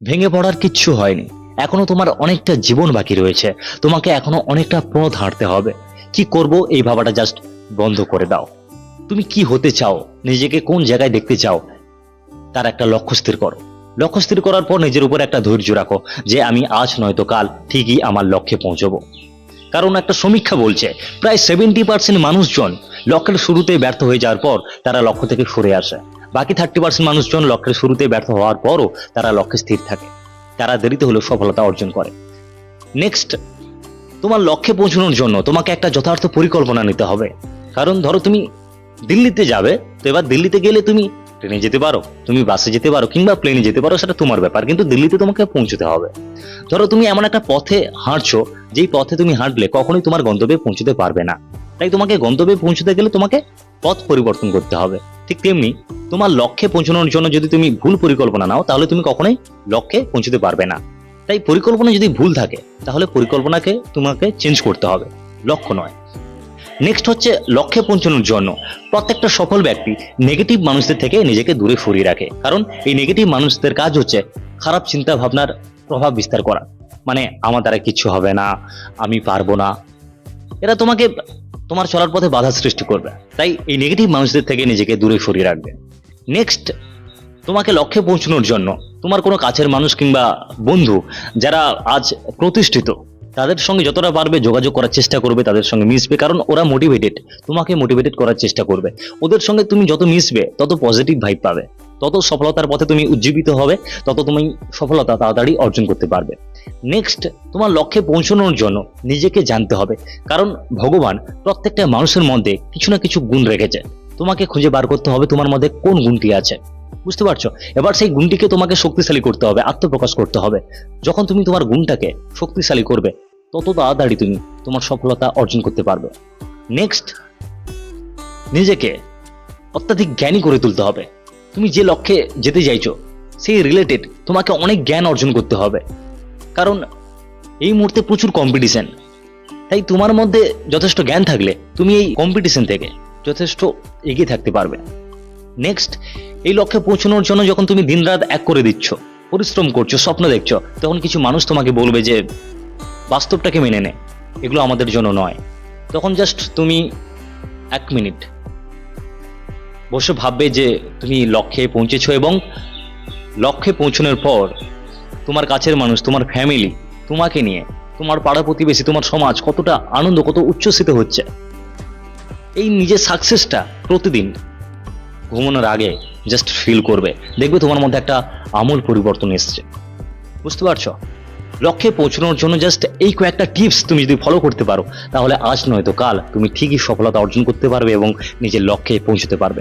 ভেঙে পড়ার কিচ্ছু হয়নি। এখনো তোমার অনেকটা জীবন বাকি রয়েছে। তোমাকে এখনো অনেকটা পথ হাঁটতে হবে। কি করব এই ভাবাটা জাস্ট বন্ধ করে দাও। তুমি কি হতে চাও, নিজেকে কোন জায়গায় দেখতে চাও, তার একটা লক্ষ্য স্থির করো। লক্ষ্য স্থির করার পর নিজের উপর একটা ধৈর্য রাখো যে আমি আজ নয়তো কাল ঠিকই আমার লক্ষ্যে পৌঁছবো। কারণ একটা সমীক্ষা বলছে প্রায় 70% মানুষজন লক্ষ্যের শুরুতে ব্যর্থ হয়ে যাওয়ার পর তারা লক্ষ্য থেকে সরে আসে। বাকি 30% মানুষজন লক্ষ্যের শুরুতে ব্যর্থ হওয়ার পরও তারা লক্ষ্যে স্থির থাকে। তারা দেরিতে হলেও সফলতা অর্জন করে। নেক্সট, তোমার লক্ষ্যে পৌঁছানোর জন্য তোমাকে একটা যথার্থ পরিকল্পনা নিতে হবে। কারণ ধরো তুমি দিল্লিতে যাবে, তো এবার দিল্লিতে গেলে তুমি ট্রেনে যেতে পারো, তুমি বাসে যেতে পারো, কিংবা প্লেনে যেতে পারো, সেটা তোমার ব্যাপার, কিন্তু দিল্লিতে তোমাকে পৌঁছতে হবে। ধরো তুমি এমন একটা পথে হাঁটছো যেই পথে তুমি হাঁটলে কখনোই তোমার গন্তব্যে পৌঁছতে পারবে না। তাই তোমাকে গন্তব্যে পৌঁছতে গেলে তোমাকে পথ পরিবর্তন করতে হবে। ঠিক তেমনি তোমার লক্ষ্যে পৌঁছানোর জন্য যদি তুমি ভুল পরিকল্পনা নাও তাহলে তুমি কখনোই লক্ষ্যে পৌঁছতে পারবে না। তাই পরিকল্পনা যদি ভুল থাকে তাহলে পরিকল্পনাকে তোমাকে চেঞ্জ করতে হবে, লক্ষ্য নয়। নেক্সট হচ্ছে, লক্ষ্যে পৌঁছানোর জন্য প্রত্যেকটা সফল ব্যক্তি নেগেটিভ মানুষদের থেকে নিজেকে দূরে সরিয়ে রাখে। কারণ এই নেগেটিভ মানুষদের কাজ হচ্ছে খারাপ চিন্তা ভাবনার প্রভাব বিস্তার করা। মানে আমার দ্বারা কিছু হবে না, আমি পারবো না, এরা তোমাকে তোমার চলার পথে বাধা সৃষ্টি করবে। তাই এই নেগেটিভ মানুষদের থেকে নিজেকে দূরে সরিয়ে রাখবে। নেক্সট, তোমাকে লক্ষ্যে পৌঁছানোর জন্য তোমার কোনো কাছের মানুষ কিংবা বন্ধু যারা আজ প্রতিষ্ঠিত, তাদের সঙ্গে যতটা পারবে যোগাযোগ করার চেষ্টা করবে, তাদের সঙ্গে মিশবে। কারণ ওরা মোটিভেটেড, তোমাকে মোটিভেটেড করার চেষ্টা করবে। ওদের সঙ্গে তুমি যত মিশবে তত পজিটিভ ভাইব পাবে, তত সফলতার পথে তুমি উজ্জীবিত হবে, তত তুমি সফলতা তাড়াতাড়ি অর্জন করতে পারবে। নেক্সট, তোমার লক্ষ্যে পৌঁছানোর জন্য নিজেকে জানতে হবে। কারণ ভগবান প্রত্যেকটা মানুষের মধ্যে কিছু না কিছু গুণ রেখেছে। তোমাকে খুঁজে বার করতে হবে তোমার মধ্যে কোন গুণটি আছে, বুঝতে পারছো? এবার সেই গুণটিকে তোমাকে শক্তিশালী করতে হবে, আত্মপ্রকাশ করতে হবে। যখন তুমি তোমার গুণটাকে শক্তিশালী করবে তত তাড়াতাড়ি তুমি তোমার সফলতা অর্জন করতে পারবে। নেক্সট, নিজেকে অত্যাধিক জ্ঞানী করে তুলতে হবে। তুমি যে লক্ষ্যে যেতে চাইছো সেই রিলেটেড তোমাকে অনেক জ্ঞান অর্জন করতে হবে। কারণ এই মুহূর্তে প্রচুর কম্পিটিশন। তাই তোমার মধ্যে যথেষ্ট জ্ঞান থাকলে তুমি এই কম্পিটিশন থেকে যথেষ্ট এগিয়ে থাকতে পারবে। নেক্সট, এই লক্ষ্যে পৌঁছানোর জন্য যখন তুমি দিনরাত এক করে দিচ্ছ, পরিশ্রম করছো, স্বপ্ন দেখছো, তখন কিছু মানুষ তোমাকে বলবে যে বাস্তবটাকে মেনে নে, এগুলো আমাদের জন্য নয়। তখন জাস্ট তুমি 1 মিনিট বসে ভাববে যে তুমি লক্ষ্যে পৌঁছেছো, এবং লক্ষ্যে পৌঁছানোর পর তোমার কাছের মানুষ, তোমার ফ্যামিলি তোমাকে নিয়ে, তোমার পাড়া প্রতিবেশী, তোমার সমাজ কতটা আনন্দ, কত উচ্ছ্বসিত হচ্ছে। এই নিজের সাকসেসটা প্রতিদিন ঘুমানোর আগে জাস্ট ফিল করবে, দেখবে তোমার মধ্যে একটা আমূল পরিবর্তন এসছে। বুঝতে পারছো? লক্ষ্যে পৌঁছানোর জন্য জাস্ট এই কয়েকটা টিপস তুমি যদি ফলো করতে পারো তাহলে আজ নয়তো কাল তুমি ঠিকই সফলতা অর্জন করতে পারবে এবং নিজের লক্ষ্যে পৌঁছতে পারবে।